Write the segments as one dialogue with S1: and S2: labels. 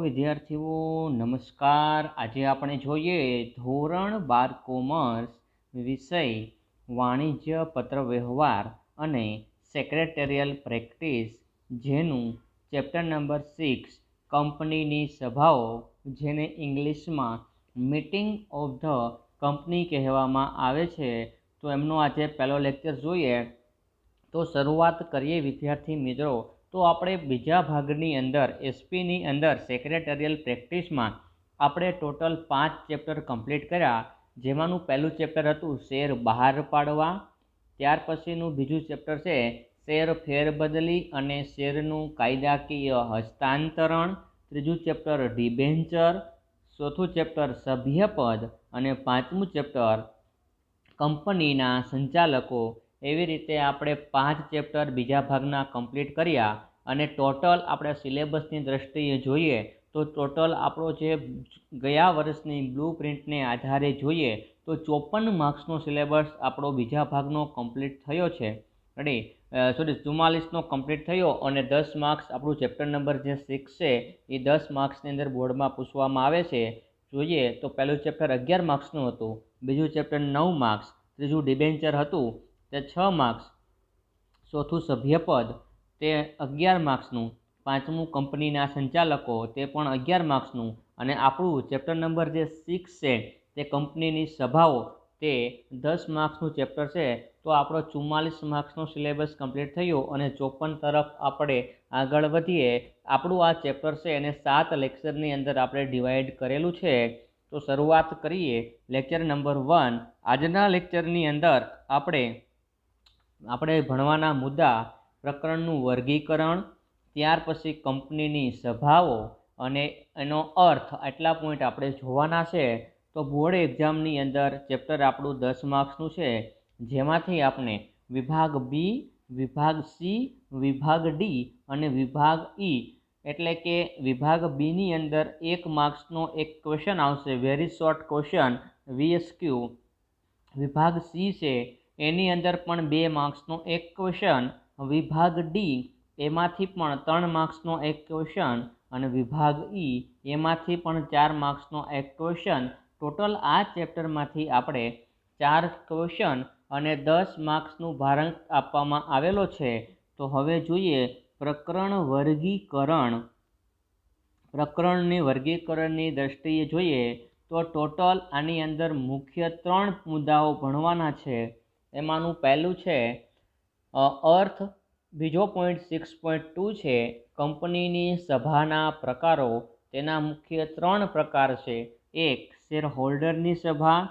S1: વિદ્યાર્થીઓ નમસ્કાર। આજે આપણે જોઈએ ધોરણ 12 કોમર્સ વિષય વાણિજ્ય પત્રવ્યવહાર અને સેક્રેટરીયલ પ્રેક્ટિસ, જેનું ચેપ્ટર નંબર 6 કંપનીની સભાઓ, જેને ઇંગ્લિશમાં મીટિંગ ઓફ ધ કંપની કહેવામાં આવે છે, તો એમનો આજે પહેલો લેક્ચર જોઈએ। તો શરૂઆત કરીએ વિદ્યાર્થી મિત્રો। તો આપણે બીજા ભાગની અંદર એસપીની અંદર સેક્રેટરીયલ પ્રેક્ટિસમાં આપણે ટોટલ 5 ચેપ્ટર કમ્પ્લીટ કર્યા, જેમાંનું પહેલું ચેપ્ટર હતું શેર બહાર પાડવા। ત્યાર પછીનું બીજું ચેપ્ટર છે શેર ફેરબદલી અને શેરનું કાયદાકીય હસ્તાંતરણ। ત્રીજું ચેપ્ટર ડિબેન્ચર। ચોથું ચેપ્ટર સભ્યપદ અને પાંચમું ચેપ્ટર કંપનીના સંચાલકો। એવી રીતે આપણે 5 ચેપ્ટર બીજા ભાગના કમ્પ્લીટ કર્યા અને ટોટલ આપણે સિલેબસની દ્રષ્ટિએ જોઈએ તો ટોટલ આપણો જે ગયા વર્ષની બ્લુ પ્રિન્ટને આધારે જોઈએ તો 54 માર્ક્સનો સિલેબસ આપણો બીજા ભાગનો કમ્પ્લીટ થયો છે। 44નો કમ્પ્લીટ થયો અને 10 માર્ક્સ આપણું ચેપ્ટર નંબર જે 6 છે એ 10 માર્ક્સની અંદર બોર્ડમાં પૂછવામાં આવે છે। જોઈએ તો પહેલું ચેપ્ટર 11 માર્ક્સનું હતું, બીજું ચેપ્ટર 9 માર્ક્સ, ત્રીજું ડિબેન્ચર હતું તે 6 માર્ક્સ, ચોથું સભ્યપદ તે 11 માર્ક્સનું, પાંચમું કંપનીના સંચાલકો તે પણ 11 માર્ક્સનું, અને આપણું ચેપ્ટર નંબર જે 6 છે તે કંપનીની સભાઓ તે 10 માર્ક્સનું ચેપ્ટર છે। તો આપણો 44 માર્ક્સનો સિલેબસ કમ્પ્લીટ થયો અને 54 તરફ આપણે આગળ વધીએ। આપણું આ ચેપ્ટર છે એને 7 લેક્ચરની અંદર આપણે ડિવાઈડ કરેલું છે। તો શરૂઆત કરીએ લેક્ચર નંબર 1। આજના લેક્ચરની અંદર આપણે ભણવાના મુદ્દા પ્રકરણનું વર્ગીકરણ, ત્યાર પછી કંપનીની સભાઓ અને એનો અર્થ, આટલા પોઈન્ટ આપણે જોવાના છે। તો બોર્ડ એક્ઝામની અંદર ચેપ્ટર આપણું 10 માર્ક્સનું છે, જેમાંથી આપણે વિભાગ બી, વિભાગ સી, વિભાગ ડી અને વિભાગ ઈ, એટલે કે વિભાગ બીની અંદર 1 માર્ક્સનો એક ક્વેશ્ચન આવશે, વેરી શોર્ટ ક્વેશ્ચન VSQ। વિભાગ સી છે એની અંદર પણ 2 માર્ક્સનો એક ક્વેશ્ચન, વિભાગ ડી એમાંથી પણ 3 માર્ક્સનો એક ક્વેશ્ચન અને વિભાગ ઈ એમાંથી પણ 4 માર્ક્સનો એક ક્વેશ્ચન। ટોટલ આ ચેપ્ટરમાંથી આપણે 4 ક્વેશ્ચન અને 10 માર્ક્સનું ભારાંક આપવામાં આવેલો છે। તો હવે જોઈએ પ્રકરણ વર્ગીકરણ। પ્રકરણની વર્ગીકરણની દ્રષ્ટિએ જોઈએ તો ટોટલ આની અંદર મુખ્ય 3 મુદ્દાઓ ભણવાના છે। એમાંનું પહેલું છે અર્થ, બીજો પોઈન્ટ 6.2 છે કંપનીની સભાના પ્રકારો। તેના મુખ્ય 3 પ્રકાર છે, 1 શેર હોલ્ડરની સભા,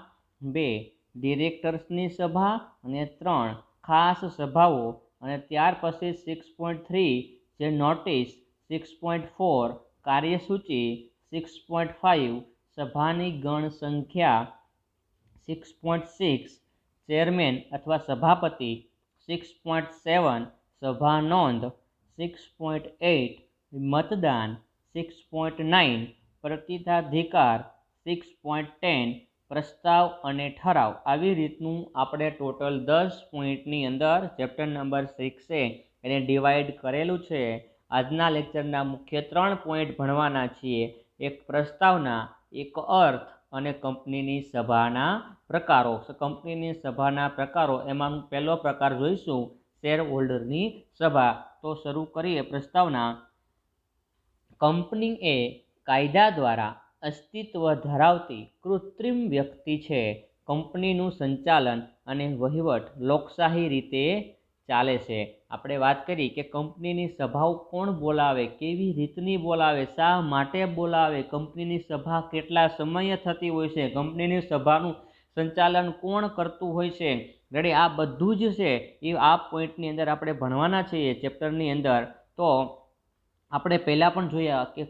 S1: 2 ડિરેક્ટર્સની સભા અને 3 ખાસ સભાઓ। અને ત્યાર પછી 6.3 જે નોટિસ, 6.4 કાર્યસૂચિ, 6.5 સભાની ગણ સંખ્યા, 6.6 ચેરમેન અથવા સભાપતિ, 6.7 સભા નોંધ, 6.8 મતદાન, 6.9 પ્રતિનિધિકાર, 6.10 પ્રસ્તાવ અને ઠરાવ। આવી રીતનું આપણે ટોટલ 10 પોઈન્ટની અંદર ચેપ્ટર નંબર 6 છે એને ડિવાઈડ કરેલું છે। આજના લેક્ચરના મુખ્ય 3 પોઈન્ટ ભણવાના છીએ, એક પ્રસ્તાવના, એક અર્થ અને કંપનીની સભાના પ્રકારો। કંપનીની સભાના પ્રકારો એમાંનો પહેલો પ્રકાર જોઈશું શેર હોલ્ડરની સભા। તો શરૂ કરીએ પ્રસ્તાવના। કંપની એ કાયદા દ્વારા અસ્તિત્વ ધરાવતી કૃત્રિમ વ્યક્તિ છે। કંપનીનું સંચાલન અને વહીવટ લોકશાહી રીતે ચાલે છે। આપણે વાત કરી કે કંપનીની સભાઓ કોણ બોલાવે, કેવી રીતની બોલાવે, શા માટે બોલાવે, કંપનીની સભા કેટલા સમયે થતી હોય છે, કંપનીની સભાનું સંચાલન કોણ કરતું હોય છે, આ બધું જ છે એ આ પોઈન્ટની અંદર આપણે ભણવાના છીએ ચેપ્ટરની અંદર। તો આપણે પહેલાં પણ જોયા કે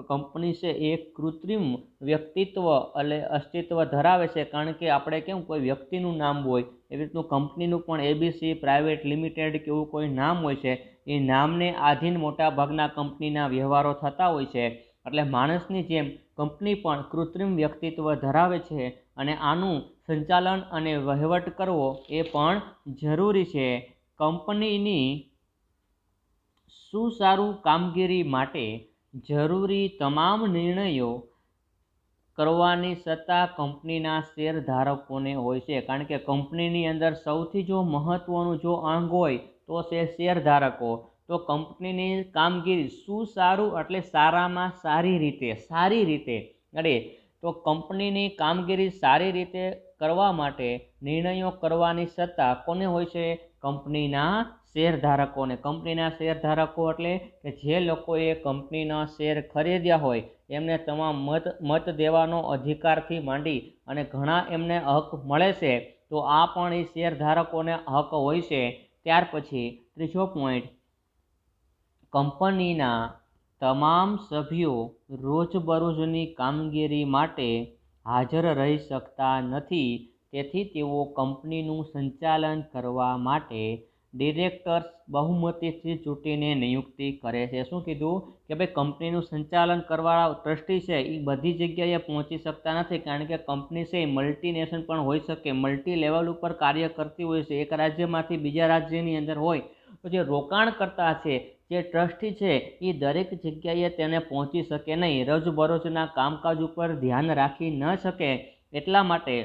S1: કંપની છે એ કૃત્રિમ વ્યક્તિત્વ એટલે અસ્તિત્વ ધરાવે છે, કારણ કે આપણે કેમ કોઈ વ્યક્તિનું નામ હોય એવી રીતનું કંપનીનું પણ ABC પ્રાઇવેટ લિમિટેડ કે એવું કોઈ નામ હોય છે, એ નામને આધીન મોટા ભાગના કંપનીના વ્યવહારો થતા હોય છે। એટલે માણસની જેમ કંપની પણ કૃત્રિમ વ્યક્તિત્વ ધરાવે છે અને આનું સંચાલન અને વહીવટ કરવો એ પણ જરૂરી છે। કંપનીની સુચારુ કામગીરી માટે જરૂરી તમામ નિર્ણયો કરવાની સત્તા કંપનીના શેરધારકોને હોય છે, કારણ કે કંપનીની અંદર સૌથી જો મહત્ત્વનું જો અંગ હોય તો છે શેરધારકો. તો કંપનીની કામગીરી શું સારું એટલે સારામાં સારી રીતે અરે તો કંપનીની કામગીરી સારી રીતે કરવા માટે નિર્ણયો કરવાની સત્તા કોને હોય છે? કંપનીના શેરધારકોને. કંપનીના શેરધારકો એટલે કે જે લોકોએ કંપનીના શેર ખરીદ્યા હોય એમને તમામ મત દેવાનો અધિકારથી માંડી અને ઘણા એમને હક મળે છે. તો આ પણ એ શેરધારકોને હક હોય છે. ત્યાર પછી ત્રીજો પોઈન્ટ, કંપનીના તમામ સભ્યો રોજબરોજની કામગીરી માટે હાજર રહી શકતા નથી, તેથી તેઓ કંપનીનું સંચાલન કરવા માટે ડિરેક્ટર્સ બહુમતીથી ચૂંટીને નિયુક્તિ કરે છે. શું કીધું કે ભાઈ કંપનીનું સંચાલન કરવા ટ્રસ્ટી છે એ બધી જગ્યાએ પહોંચી શકતા નથી, કારણ કે કંપની છે એ મલ્ટીનેશનલ પણ હોઈ શકે, મલ્ટી લેવલ ઉપર કાર્ય કરતી હોય છે. એક રાજ્યમાંથી બીજા રાજ્યની અંદર હોય તો જે રોકાણકર્તા છે, જે ટ્રસ્ટી છે એ દરેક જગ્યાએ તેને પહોંચી શકે નહીં, રોજબરોજના કામકાજ ઉપર ધ્યાન રાખી ન શકે. એટલા માટે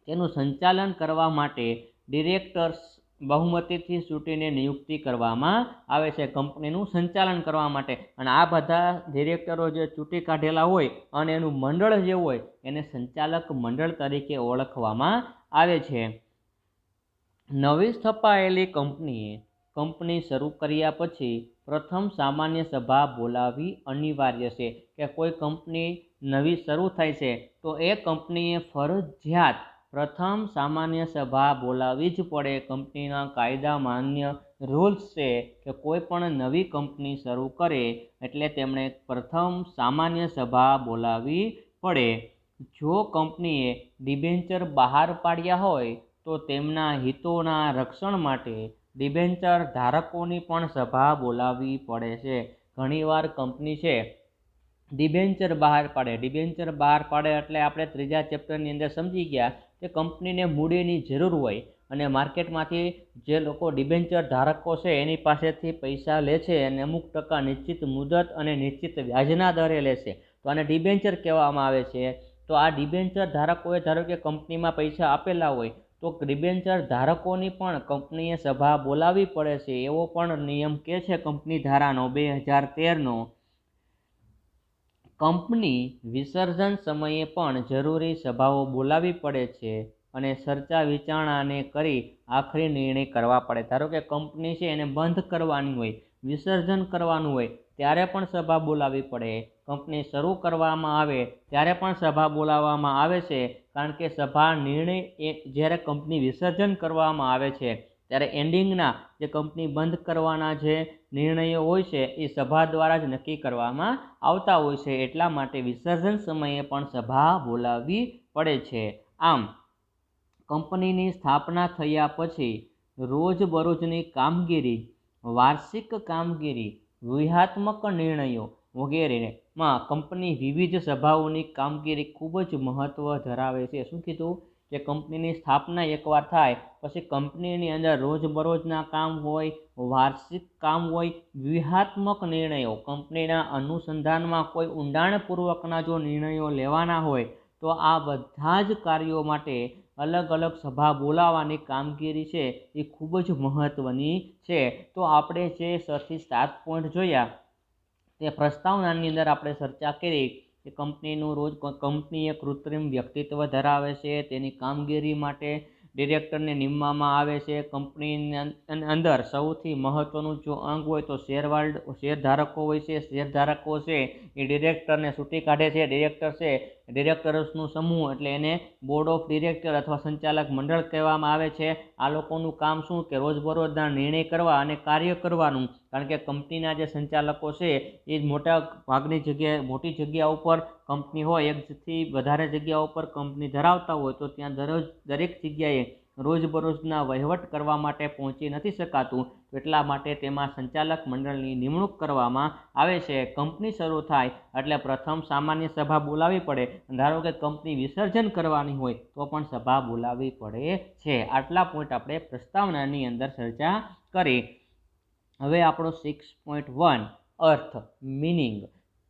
S1: તેનું સંચાલન કરવા માટે ડિરેક્ટર્સ બહુમતીથી ચૂંટીને નિયુક્તિ કરવામાં આવે છે કંપનીનું સંચાલન કરવા માટે. અને આ બધા ડિરેક્ટરો જે ચૂંટી કાઢેલા હોય અને એનું મંડળ જે હોય એને સંચાલક મંડળ તરીકે ઓળખવામાં આવે છે. નવી સ્થપાયેલી કંપની શરૂ કર્યા પછી પ્રથમ સામાન્ય સભા બોલાવવી અનિવાર્ય છે. કે કોઈ કંપની નવી શરૂ થાય છે તો એ કંપનીએ ફરજિયાત પ્રથમ સામાન્ય સભા બોલાવવી જ પડે. કંપનીના કાયદા માન્ય રૂલ્સ છે કે કોઈ પણ નવી કંપની શરૂ કરે એટલે તેમણે પ્રથમ સામાન્ય સભા બોલાવવી પડે. જો કંપનીએ ડિબેન્ચર બહાર પાડ્યા હોય તો તેમના હિતોના રક્ષણ માટે ડિબેન્ચર ધારકોની પણ સભા બોલાવવી પડે છે. ઘણીવાર કંપની છે ડિબેન્ચર બહાર પાડે એટલે આપણે ત્રીજા ચેપ્ટરની અંદર સમજી ગયા કે કંપનીને મૂડીની જરૂર હોય અને માર્કેટમાંથી જે લોકો ડિબેન્ચર ધારકો છે એની પાસેથી પૈસા લે છે અને અમુક ટકા નિશ્ચિત મુદત અને નિશ્ચિત વ્યાજના દરે લે છે, તો આને ડિબેન્ચર કહેવામાં આવે છે. તો આ ડિબેન્ચર ધારકોએ ધારો કે કંપનીમાં પૈસા આપેલા હોય તો ડિબેન્ચર ધારકોની પણ કંપનીએ સભા બોલાવવી પડે છે. એવો પણ નિયમ કે છે કંપની ધારાનો 2013નો. કંપની વિસર્જન સમયે પણ જરૂરી સભાઓ બોલાવવી પડે છે અને ચર્ચા વિચારણાને કરી આખરી નિર્ણય કરવા પડે. ધારો કે કંપની છે એને બંધ કરવાની હોય, વિસર્જન કરવાનું હોય ત્યારે પણ સભા બોલાવવી પડે. કંપની શરૂ કરવામાં આવે ત્યારે પણ સભા બોલાવવામાં આવે છે, કારણ કે સભા નિર્ણય જ્યારે કંપની વિસર્જન કરવામાં આવે છે ત્યારે એન્ડિંગના જે કંપની બંધ કરવાના જે નિર્ણયો હોય છે એ સભા દ્વારા જ નક્કી કરવામાં આવતા હોય છે. એટલા માટે વિસર્જન સમયે પણ સભા બોલાવવી પડે છે. આમ કંપનીની સ્થાપના થયા પછી રોજબરોજની કામગીરી, વાર્ષિક કામગીરી, વ્યૂહાત્મક નિર્ણયો વગેરેમાં કંપની વિવિધ સભાઓની કામગીરી ખૂબ જ મહત્ત્વ ધરાવે છે. શું કીધું કે કંપનીની સ્થાપના એકવાર થાય પછી કંપનીની અંદર રોજબરોજના કામ હોય, વાર્ષિક કામ હોય, વ્યૂહાત્મક નિર્ણયો, કંપનીના અનુસંધાનમાં કોઈ ઊંડાણપૂર્વકના જો નિર્ણયો લેવાના હોય તો આ બધા જ કાર્યો માટે અલગ અલગ સભા બોલાવવાની કામગીરી છે એ ખૂબ જ મહત્ત્વની છે. તો આપણે જે 6 થી 7 પોઈન્ટ જોયા તે પ્રસ્તાવનાની અંદર આપણે ચર્ચા કરી કે કંપની એક કૃત્રિમ વ્યક્તિત્વ ધરાવે છે, તેની કામગીરી માટે ડિરેક્ટરને નીમવામાં આવે છે. કંપનીની અંદર સૌથી મહત્ત્વનું જો અંગ હોય તો શેરધારકો હોય છે. શેરધારકો છે એ ડિરેક્ટરને ચૂંટી કાઢે છે. ડિરેક્ટર્સનું સમૂહ એટલે એને બોર્ડ ઓફ ડિરેક્ટર અથવા સંચાલક મંડળ કહેવામાં આવે છે. આ લોકોનું કામ શું કે રોજબરોજના નિર્ણય કરવા અને કાર્ય કરવાનું, કારણ કે કંપનીના જે સંચાલકો છે એ મોટા ભાગની મોટી જગ્યા ઉપર કંપની હોય, એકથી વધારે જગ્યા ઉપર કંપની ધરાવતા હોય તો ત્યાં દરેક જગ્યાએ રોજબરોજના વહીવટ કરવા માટે પહોંચી નથી શકાતું. એટલા માટે તેમાં સંચાલક મંડળની નિમણૂક કરવામાં આવે છે. કંપની શરૂ થાય એટલે પ્રથમ સામાન્ય સભા બોલાવવી પડે. ધારો કે કંપની વિસર્જન કરવાની હોય તો પણ સભા બોલાવવી પડે છે. આટલા પોઈન્ટ આપણે પ્રસ્તાવનાની અંદર ચર્ચા કરી. હવે આપણો 6.1 અર્થ, મિનિંગ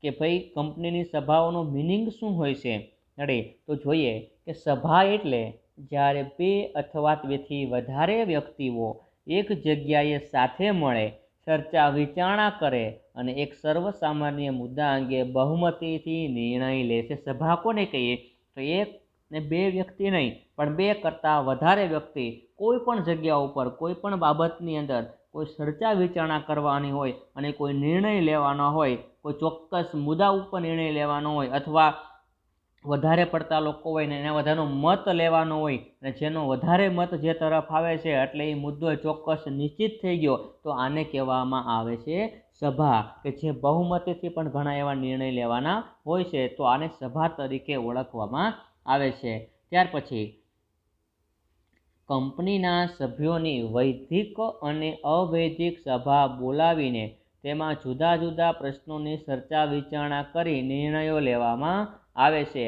S1: કે ભાઈ કંપનીની સભાઓનો મિનિંગ શું હોય છે અરે તો જોઈએ કે સભા એટલે જ્યારે 2 અથવા તેથી વધારે વ્યક્તિઓ એક જગ્યાએ સાથે મળે, ચર્ચા વિચારણા કરે અને એક સર્વસામાન્ય મુદ્દા અંગે બહુમતીથી નિર્ણય લે છે. સભા કોને કહીએ? તો 1 ને 2 વ્યક્તિ નહીં, પણ 2 કરતાં વધારે વ્યક્તિ કોઈ પણ જગ્યા ઉપર કોઈ પણ બાબતની અંદર કોઈ ચર્ચા વિચારણા કરવાની હોય અને કોઈ નિર્ણય લેવાનો હોય, કોઈ ચોક્કસ મુદ્દા ઉપર નિર્ણય લેવાનો હોય અથવા વધારે પડતા લોકો હોય ને એના બધાનો મત લેવાનો હોય અને જેનો વધારે મત જે તરફ આવે છે એટલે એ મુદ્દો ચોક્કસ નિશ્ચિત થઈ ગયો, તો આને કહેવામાં આવે છે સભા, કે જે બહુમતીથી પણ ઘણા એવા નિર્ણય લેવાના હોય છે, તો આને સભા તરીકે ઓળખવામાં આવે છે. ત્યાર પછી કંપનીના સભ્યોની વૈધિક અને અવૈધિક સભા બોલાવીને તેમાં જુદા જુદા પ્રશ્નોની ચર્ચા વિચારણા કરી નિર્ણયો લેવામાં આવે છે.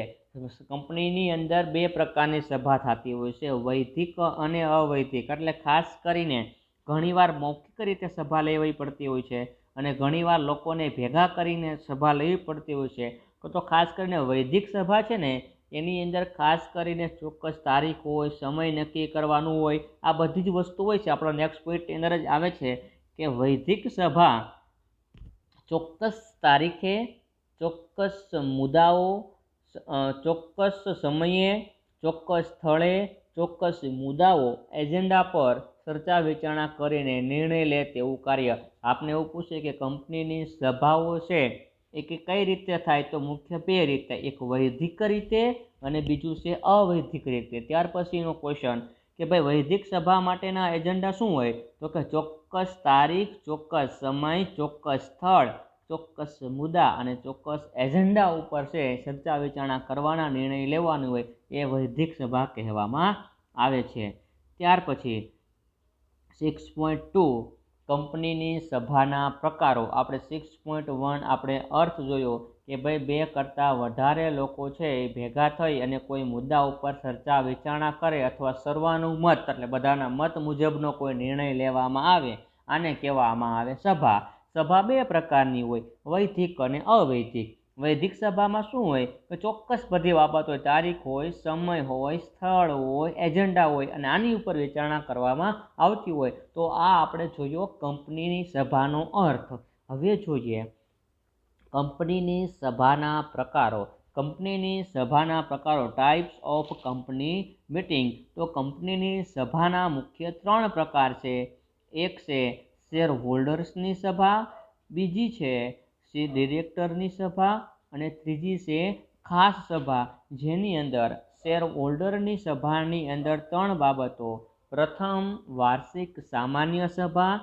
S1: કંપનીની અંદર 2 પ્રકારની સભા થતી હોય છે, વૈધિક અને અવૈધિક. એટલે ખાસ કરીને ઘણીવાર મૌખિક રીતે સભા લેવી પડતી હોય છે અને ઘણીવાર લોકોને ભેગા કરીને સભા લેવી પડતી હોય છે. તો ખાસ કરીને વૈધિક સભા છે ને એની અંદર ખાસ કરીને ચોક્કસ તારીખ હોય, સમય નક્કી કરવાનું હોય, આ બધી જ વસ્તુ હોય છે. આપણો નેક્સ્ટ પોઈન્ટ અંદર જ આવે છે કે વૈધિક સભા ચોક્કસ તારીખે, ચોક્કસ મુદ્દાઓ, ચોક્કસ સમયે, ચોક્કસ સ્થળે, ચોક્કસ મુદ્દાઓ એજન્ડા પર ચર્ચા વિચારણા કરીને નિર્ણય લે તેવું કાર્ય. આપને એવું પૂછે કે કંપનીની સભાઓ છે એ કઈ રીતે થાય, તો મુખ્ય 2 રીતે, એક વૈધિક રીતે અને બીજું છે અવૈધિક રીતે. ત્યાર પછીનો ક્વેશ્ચન કે ભાઈ વૈધિક સભા માટેના એજન્ડા શું હોય, તો કે ચોક્કસ તારીખ, ચોક્કસ સમય, ચોક્કસ સ્થળ, ચોક્કસ મુદ્દા અને ચોક્કસ એજન્ડા ઉપર છે ચર્ચા વિચારણા કરવાના, નિર્ણય લેવાનું હોય, એ વૈધિક સભા કહેવામાં આવે છે. ત્યાર પછી 6.2 કંપનીની સભાના પ્રકારો. આપણે 6.1 આપણે અર્થ જોયો કે ભાઈ 2 કરતાં વધારે લોકો છે એ ભેગા થઈ અને કોઈ મુદ્દા ઉપર ચર્ચા વિચારણા કરે અથવા સર્વાનુમત એટલે બધાના મત મુજબનો કોઈ નિર્ણય લેવામાં આવે, આને કહેવામાં આવે સભા. સભા 2 પ્રકારની હોય, વૈધિક અને અવૈધિક. વૈધિક સભામાં શું હોય તો ચોક્કસ બધી બાબત હોય, તારીખ હોય, સમય હોય, સ્થળ હોય, એજન્ડા હોય અને આની ઉપર વિચારણા કરવામાં આવતી હોય. તો આ આપણે જોયો કંપનીની સભાનો અર્થ. હવે જોઈએ કંપનીની સભાના પ્રકારો. કંપનીની સભાના પ્રકારો, ટાઈપ્સ ઓફ કંપની મીટિંગ. તો કંપનીની સભાના મુખ્ય 3 પ્રકાર છે. એક છે શેર હોલ્ડર્સની સભા, બીજી છે ડિરેક્ટરની સભા અને ત્રીજી છે ખાસ સભા, જેની અંદર શેર હોલ્ડરની સભાની અંદર 3 બાબતો. પ્રથમ વાર્ષિક સામાન્ય સભા,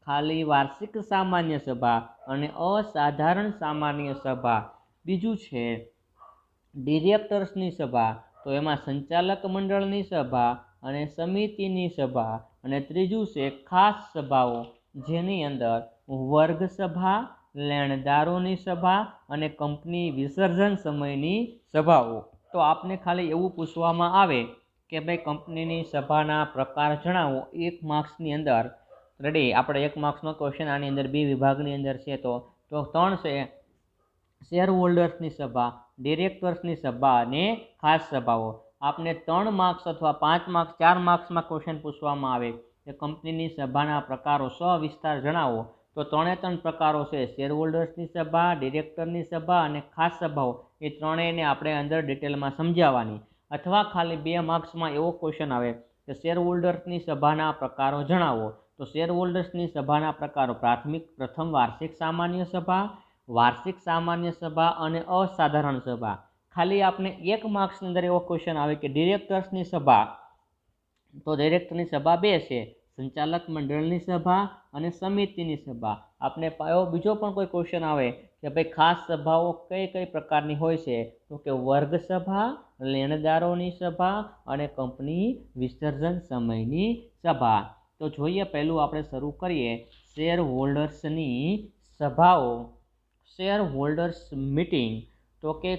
S1: ખાલી વાર્ષિક સામાન્ય સભા અને અસાધારણ સામાન્ય સભા. બીજું છે ડિરેક્ટર્સની સભા, તો એમાં સંચાલક મંડળની સભા અને સમિતિની સભા. અને ત્રીજું છે ખાસ સભાઓ, જેની અંદર વર્ગ સભા, લેણદારોની સભા અને કંપની વિસર્જન સમયની સભાઓ. તો આપને ખાલી એવું પૂછવામાં આવે કે ભાઈ કંપનીની સભાના પ્રકાર જણાવો 1 માર્ક્સની અંદર. રેડી, આપણે 1 માર્ક્સનો ક્વેશ્ચન આની અંદર 2 વિભાગની અંદર છે. તો 3 છે શેર હોલ્ડર્સની સભા, ડિરેક્ટર્સની સભા અને ખાસ સભાઓ. આપને 3 માર્ક્સ અથવા 5 માર્ક્સ, 4 માર્ક્સમાં ક્વેશ્ચન પૂછવામાં આવે કે કંપનીની સભાના પ્રકારો સવિસ્તાર જણાવો, તો 3 પ્રકારો છે, શેર હોલ્ડર્સની સભા, ડિરેક્ટરની સભા અને ખાસ સભાઓ. એ ત્રણેયને આપણે અંદર ડિટેલમાં સમજાવવાની. અથવા ખાલી 2 માર્ક્સમાં એવો ક્વેશ્ચન આવે કે શેર હોલ્ડર્સની સભાના પ્રકારો જણાવો, તો શેર હોલ્ડર્સની સભાના પ્રકારો પ્રથમ વાર્ષિક સામાન્ય સભા, વાર્ષિક સામાન્ય સભા અને અસાધારણ સભા. ખાલી આપણે 1 માર્ક્સની અંદર એવો ક્વેશ્ચન આવે કે ડિરેક્ટર્સની સભા, તો ડિરેક્ટરની સભા 2 છે, સંચાલક મંડળની સભા અને સમિતિની સભા. આપણે બીજો પણ કોઈ ક્વેશ્ચન આવે કે ભાઈ ખાસ સભાઓ કઈ પ્રકારની હોય છે, તો કે વર્ગ સભા, લેણદારોની સભા અને કંપની વિસર્જન સમયની સભા. તો જોઈએ પહેલું આપણે શરૂ કરીએ શેર હોલ્ડર્સની સભાઓ. શેર હોલ્ડર્સ મીટિંગ, તો કે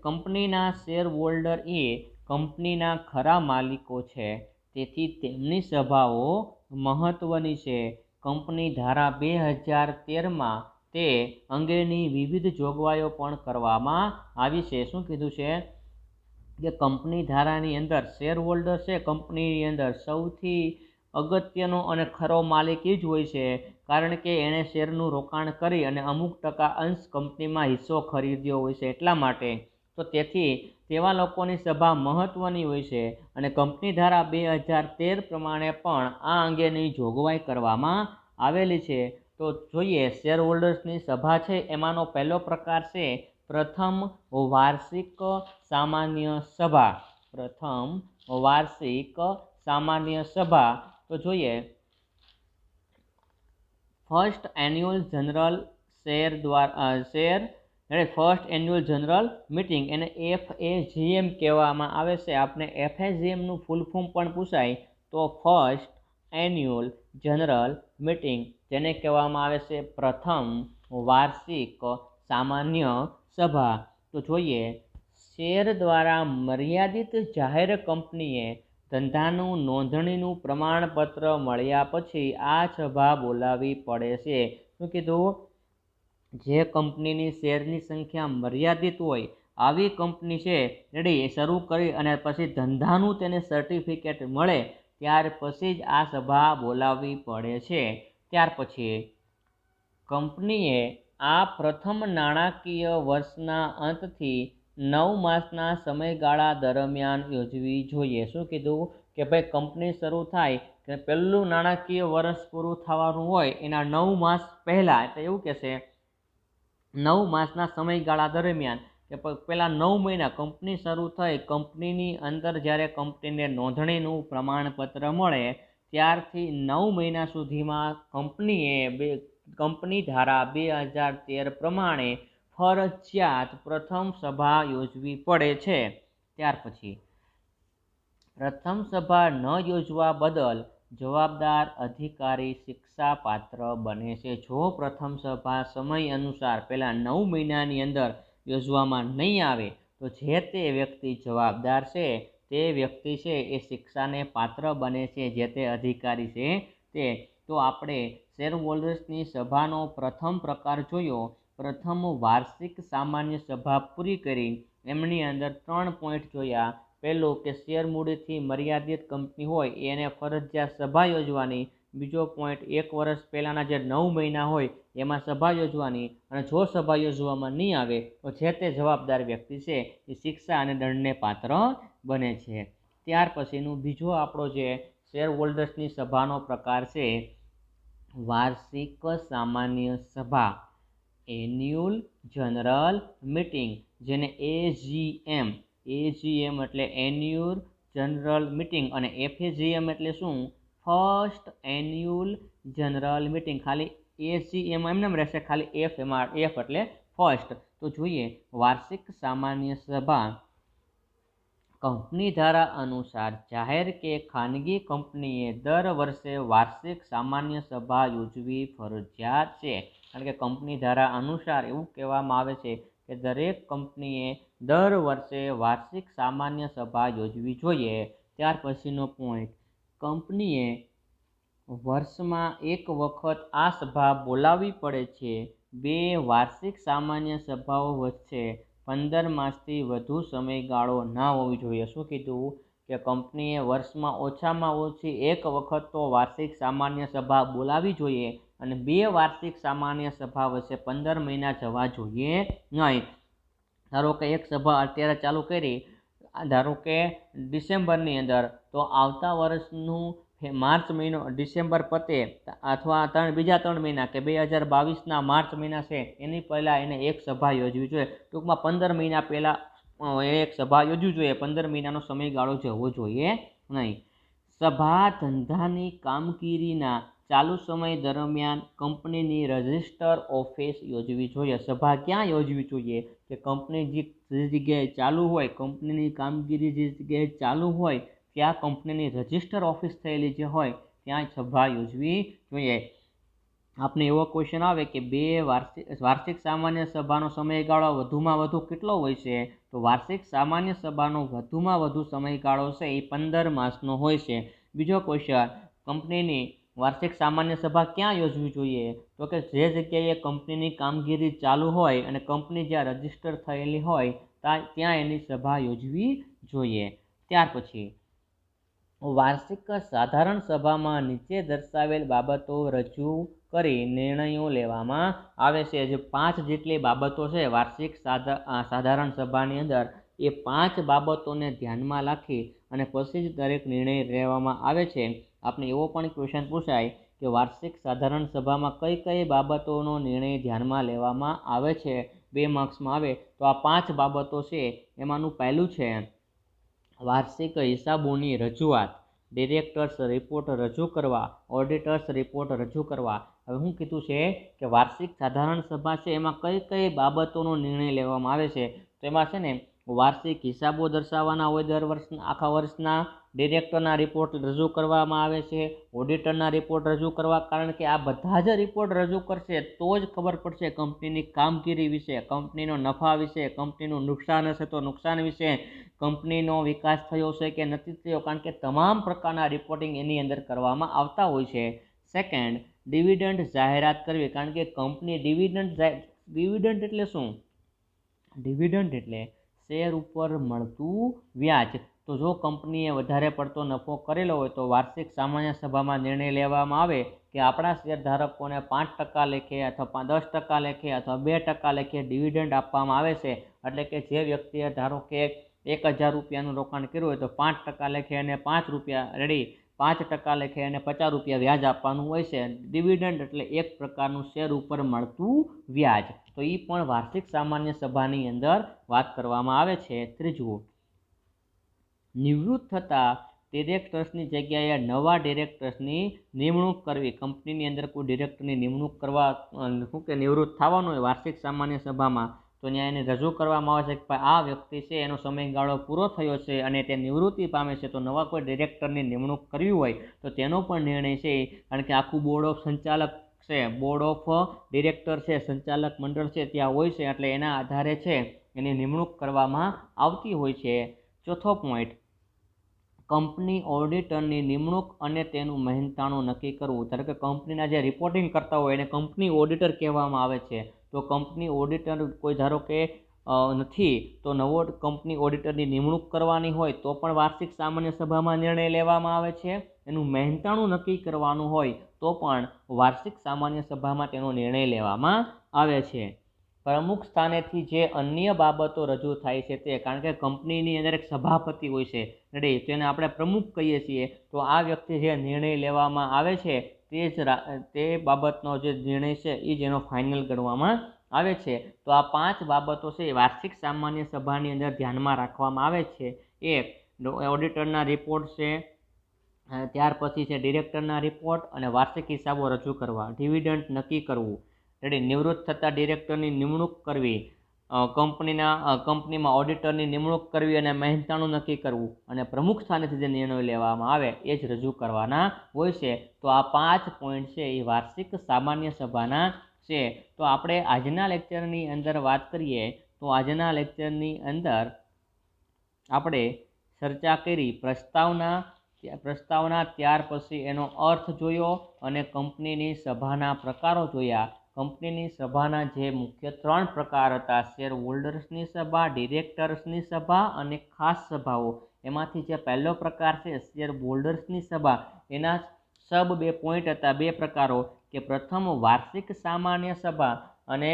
S1: કંપનીના શેર હોલ્ડર એ કંપનીના ખરા માલિકો છે, તેથી તેમની સભાઓ મહત્વની છે. કંપની ધારા 2013માં તે અંગેની વિવિધ જોગવાઈઓ પણ કરવામાં આવી છે. શું કીધું છે કે કંપની ધારાની અંદર શેર હોલ્ડર છે કંપનીની અંદર સૌથી અગત્યનો અને ખરો માલિક એ જ હોય છે, કારણ કે એણે શેરનું રોકાણ કરી અને અમુક ટકા અંશ કંપનીમાં હિસ્સો ખરીદ્યો હોય છે એટલા માટે. તો તેથી તેવા લોકોની સભા મહત્ત્વની હોય છે અને કંપની ધારા 2013 પ્રમાણે પણ આ અંગેની જોગવાઈ કરવામાં આવેલી છે. તો જોઈએ શેર હોલ્ડર્સની સભા છે એમાંનો પહેલો પ્રકાર છે પ્રથમ વાર્ષિક સામાન્ય સભા. પ્રથમ વાર્ષિક સામાન્ય સભા. તો જોઈએ first annual general first annual general meeting એને FAGM કહેવામાં આવે છે. આપણે FAGMનું ફૂલ ફોર્મ પણ પૂછાય તો ફર્સ્ટ એન્યુઅલ જનરલ મિટિંગ, જેને કહેવામાં આવે છે પ્રથમ વાર્ષિક સામાન્ય સભા. તો જોઈએ શેર દ્વારા મર્યાદિત જાહેર કંપનીએ ધંધાનું નોંધણીનું પ્રમાણપત્ર મળ્યા પછી આ સભા બોલાવવી પડે છે. શું કીધું? જે કંપનીની શેરની સંખ્યા મર્યાદિત હોય આવી કંપની છે રેડી શરૂ કરી અને પછી ધંધાનું તેને સર્ટિફિકેટ મળે ત્યાર પછી જ આ સભા બોલાવવી પડે છે. ત્યાર પછી કંપનીએ આ પ્રથમ નાણાકીય વર્ષના અંતથી 9 માસના સમયગાળા દરમિયાન યોજવી જોઈએ. શું કીધું કે ભાઈ કંપની શરૂ થાય કે પહેલું નાણાકીય વર્ષ પૂરું થવાનું હોય એના 9 માસ પહેલાં, એટલે એવું કહેશે 9 માસના સમયગાળા દરમિયાન કે પહેલાં 9 મહિના કંપની શરૂ થઈ કંપનીની અંદર જ્યારે કંપનીને નોંધણીનું પ્રમાણપત્ર મળે ત્યારથી 9 મહિના સુધીમાં કંપની ધારા 2013 પ્રમાણે ફરજિયાત પ્રથમ સભા યોજવી પડે છે. ત્યાર પછી પ્રથમ સભા ન યોજવા બદલ જવાબદાર અધિકારી શિક્ષાપાત્ર બને છે. જો પ્રથમ સભા સમય અનુસાર પહેલાં 9 મહિનાની અંદર યોજવામાં નહીં આવે તો જે તે વ્યક્તિ જવાબદાર છે તે વ્યક્તિ છે એ શિક્ષાને પાત્ર બને છે, જે તે અધિકારી છે તે. તો આપણે શેર હોલ્ડર્સની સભાનો પ્રથમ પ્રકાર જોયો. પ્રથમ વાર્ષિક સામાન્ય સભા પૂરી કરી એમની અંદર 3 પોઈન્ટ જોયા. પહેલું કે શેર મૂડીથી મર્યાદિત કંપની હોય એને ફરજિયાત સભા યોજવાની. બીજો પોઈન્ટ 1 વર્ષ પહેલાંના જે 9 મહિના હોય એમાં સભા યોજવાની, અને જો સભા યોજવામાં નહીં આવે તો જે તે જવાબદાર વ્યક્તિ છે એ શિક્ષા અને દંડને પાત્ર બને છે. ત્યાર પછીનું બીજો આપણો જે શેર હોલ્ડર્સની સભાનો પ્રકાર છે વાર્ષિક સામાન્ય સભા, એન્યુઅલ જનરલ મિટિંગ, જેને AGM એટલે એન્યુઅલ જનરલ મિટિંગ અને FAGM એટલે શું? First annual general meeting. ખાલી AGM એમને રહેશે, ખાલી F એટલે ફર્સ્ટ. તો જોઈએ વાર્ષિક સામાન્ય સભા કંપની ધારા અનુસાર જાહેર કે ખાનગી કંપનીએ દર વર્ષે વાર્ષિક સામાન્ય સભા યોજવી ફરજિયાત છે. કારણ કે કંપની ધારા અનુસાર એવું કહેવામાં આવે છે કે દરેક કંપનીએ દર વર્ષે વાર્ષિક સામાન્ય સભા યોજવી જોઈએ. ત્યાર પછીનો પોઈન્ટ, કંપનીએ વર્ષમાં એક વખત આ સભા બોલાવવી પડે છે. 2 વાર્ષિક સામાન્ય સભાઓ વચ્ચે 15 માસથી વધુ સમયગાળો ના હોવી જોઈએ. શું કીધું કે કંપનીએ વર્ષમાં ઓછામાં ઓછી એક વખત તો વાર્ષિક સામાન્ય સભા બોલાવવી જોઈએ અને 2 વાર્ષિક સામાન્ય સભા વચ્ચે 15 મહિના જવા જોઈએ નહીં. ધારો કે એક સભા અત્યારે ચાલુ કરી, ધારો કે ડિસેમ્બરની અંદર, તો આવતા વર્ષનું માર્ચ મહિનો ડિસેમ્બર પતે અથવા બીજા 3 મહિના કે 2022ના માર્ચ મહિના છે એની પહેલાં એને એક સભા યોજવી જોઈએ. ટૂંકમાં 15 મહિના પહેલાં એક સભા યોજવી જોઈએ. 15 મહિનાનો સમયગાળો જવો જોઈએ નહીં. સભા ધંધાની કામગીરીના ચાલુ સમય દરમિયાન કંપનીની રજિસ્ટર ઓફિસ યોજવી જોઈએ. સભા ક્યાં યોજવી જોઈએ? કે કંપની જે જગ્યાએ ચાલુ હોય, કંપનીની કામગીરી જે જગ્યાએ ચાલુ હોય ત્યાં કંપનીની રજિસ્ટર ઓફિસ થયેલી જે હોય ત્યાં સભા યોજવી જોઈએ. આપને એવો ક્વેશ્ચન આવે કે 2 વાર્ષિક સામાન્ય સભાનો સમયગાળો વધુમાં વધુ કેટલો હોય છે? તો વાર્ષિક સામાન્ય સભાનો વધુમાં વધુ સમયગાળો છે એ 15 માસનો હોય છે. બીજો ક્વેશ્ચન, કંપનીની વાર્ષિક સામાન્ય સભા ક્યાં યોજવી જોઈએ? તો કે જે જગ્યાએ કંપનીની કામગીરી ચાલુ હોય અને કંપની જ્યાં રજીસ્ટર થયેલી હોય ત્યાં એની સભા યોજવી જોઈએ. ત્યાર પછી વાર્ષિક સાધારણ સભામાં નીચે દર્શાવેલ બાબતો રજૂ કરી નિર્ણયો લેવામાં આવે છે. જે 5 જેટલી બાબતો છે વાર્ષિક સાધારણ સભાની અંદર, એ 5 બાબતોને ધ્યાનમાં રાખી અને પછી જ દરેક નિર્ણય લેવામાં આવે છે. આપણે એવો પણ ક્વેશ્ચન પૂછાય કે વાર્ષિક સાધારણ સભામાં કઈ કઈ બાબતોનો નિર્ણય ધ્યાનમાં લેવામાં આવે છે, 2 માર્ક્સમાં આવે તો આ 5 બાબતો છે. એમાંનું પહેલું છે વાર્ષિક હિસાબોની રજૂઆત, ડિરેક્ટર્સ રિપોર્ટ રજૂ કરવા, ઓડિટર્સ રિપોર્ટ રજૂ કરવા. હવે શું કીધું છે કે વાર્ષિક સાધારણ સભા છે એમાં કઈ કઈ બાબતોનો નિર્ણય લેવામાં આવે છે? તો એમાં છે ને વાર્ષિક હિસાબો દર્શાવવાના હોય દર વર્ષના, આખા વર્ષના, ડિરેક્ટરના રિપોર્ટ રજૂ કરવામાં આવે છે, ઓડિટરના રિપોર્ટ રજૂ કરવા. કારણ કે આ બધા જ રિપોર્ટ રજૂ કરશે તો જ ખબર પડશે કંપનીની કામગીરી વિશે, કંપનીનો નફા વિશે, કંપનીનું નુકસાન હશે તો નુકસાન વિશે, કંપનીનો વિકાસ થયો છે કે નથી થયો. કારણ કે તમામ પ્રકારના રિપોર્ટિંગ એની અંદર કરવામાં આવતા હોય છે. સેકન્ડ, ડિવિડન્ડ જાહેરાત કરવી. કારણ કે કંપની ડિવિડન્ડ એટલે શું? ડિવિડન્ડ એટલે શેર ઉપર મળતું વ્યાજ. તો જો કંપનીએ વધારે પડતો નફો કરેલો હોય તો વાર્ષિક સામાન્ય સભામાં નિર્ણય લેવામાં આવે કે આપણા શેરધારકોને 5% લેખે અથવા 10% લેખે અથવા 2% લેખે ડિવિડન્ડ આપવામાં આવે છે. એટલે કે જે વ્યક્તિએ ધારો કે 1000 રૂપિયાનું રોકાણ કર્યું હોય તો 5% લેખે અને 5 રૂપિયા 5% લેખે અને 50 રૂપિયા વ્યાજ આપવાનું હોય છે. ડિવિડન્ડ એટલે એક પ્રકારનું શેર ઉપર મળતું વ્યાજ. તો એ પણ વાર્ષિક સામાન્ય સભાની અંદર વાત કરવામાં આવે છે. ત્રીજું, નિવૃત્ત થતા ડિરેક્ટર્સની જગ્યાએ નવા ડિરેક્ટર્સની નિમણૂક કરવી. કંપનીની અંદર કોઈ ડિરેક્ટરની નિમણૂક કરવા શું કે નિવૃત્ત થવાનું હોય વાર્ષિક સામાન્ય સભામાં, તો ત્યાં એને રજૂ કરવામાં આવે છે કે આ વ્યક્તિ છે એનો સમયગાળો પૂરો થયો છે અને તે નિવૃત્તિ પામે છે, તો નવા કોઈ ડિરેક્ટરની નિમણૂક કરવી હોય તો તેનો પણ નિર્ણય છે. કારણ કે આખું બોર્ડ ઓફ સંચાલક છે, બોર્ડ ઓફ ડિરેક્ટર છે, સંચાલક મંડળ છે ત્યાં હોય છે, એટલે એના આધારે છે એની નિમણૂક કરવામાં આવતી હોય છે. ચોથો પોઈન્ટ, કંપની ઓડિટરની નિમણૂક અને તેનું મહેનતાણું નક્કી કરવું. ધારો કે કંપનીના જે રિપોર્ટિંગ કરતા હોય એને કંપની ઓડિટર કહેવામાં આવે છે. તો કંપની ઓડિટર કોઈ ધારો કે નથી તો નવો કંપની ઓડિટરની નિમણૂક કરવાની હોય તો પણ વાર્ષિક સામાન્ય સભામાં નિર્ણય લેવામાં આવે છે. એનું મહેનતાણું નક્કી કરવાનું હોય તો પણ વાર્ષિક સામાન્ય સભામાં તેનો નિર્ણય લેવામાં આવે છે. પ્રમુખ સ્થાનેથી જે અન્ય બાબતો રજૂ થાય છે તે, કારણ કે કંપનીની અંદર એક સભાપતિ હોય છે, રેડી, તેને આપણે પ્રમુખ કહીએ છીએ. તો આ વ્યક્તિ જે નિર્ણય લેવામાં આવે છે તે બાબતનો જે નિર્ણય છે એ જ એનો ફાઇનલ ગણવામાં આવે છે. તો આ 5 બાબતો છે વાર્ષિક સામાન્ય સભાની અંદર ધ્યાનમાં રાખવામાં આવે છે. એક, ઓડિટરના રિપોર્ટ છે, ત્યાર પછી છે ડિરેક્ટરના રિપોર્ટ અને વાર્ષિક હિસાબો રજૂ કરવા, ડિવિડન્ડ નક્કી કરવું, રેડી, નિવૃત્ત થતા ડિરેક્ટરની નિમણૂક કરવી, કંપનીમાં ઓડિટરની નિમણૂક કરવી અને મહેનતાણું નક્કી કરવું, અને પ્રમુખ સ્થાનેથી જે નિર્ણયો લેવામાં આવે એ જ રજૂ કરવાના હોય છે. તો આ 5 પોઈન્ટ છે એ વાર્ષિક સામાન્ય સભાના છે. તો આપણે આજના લેક્ચરની અંદર વાત કરીએ તો આજના લેક્ચરની અંદર આપણે ચર્ચા કરી પ્રસ્તાવના, ત્યાર પછી એનો અર્થ જોયો અને કંપનીની સભાના પ્રકારો જોયા. કંપનીની સભાના જે મુખ્ય 3 પ્રકાર હતા, શેર હોલ્ડર્સની સભા, ડિરેક્ટર્સની સભા અને ખાસ સભાઓ. એમાંથી જે પહેલો પ્રકાર છે શેર હોલ્ડર્સની સભા, એના સબ 2 પોઈન્ટ હતા, 2 પ્રકારો, કે પ્રથમ વાર્ષિક સામાન્ય સભા અને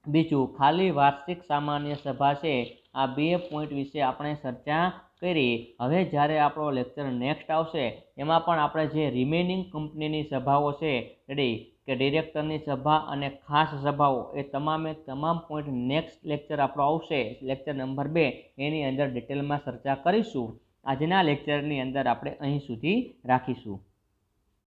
S1: બીજું ખાલી વાર્ષિક સામાન્ય સભા છે. આ 2 પોઈન્ટ વિશે આપણે ચર્ચા કરી. હવે જ્યારે આપણો લેક્ચર નેક્સ્ટ આવશે એમાં પણ આપણે જે રિમેનિંગ કંપનીની સભાઓ છે, રેડી, કે ડિરેક્ટરની સભા અને ખાસ સભાઓ, એ તમામ પોઈન્ટ નેક્સ્ટ લેક્ચર આપણો આવશે, લેક્ચર નંબર 2, એની અંદર ડિટેલમાં ચર્ચા કરીશું. આજના લેક્ચરની અંદર આપણે અહીં સુધી રાખીશું.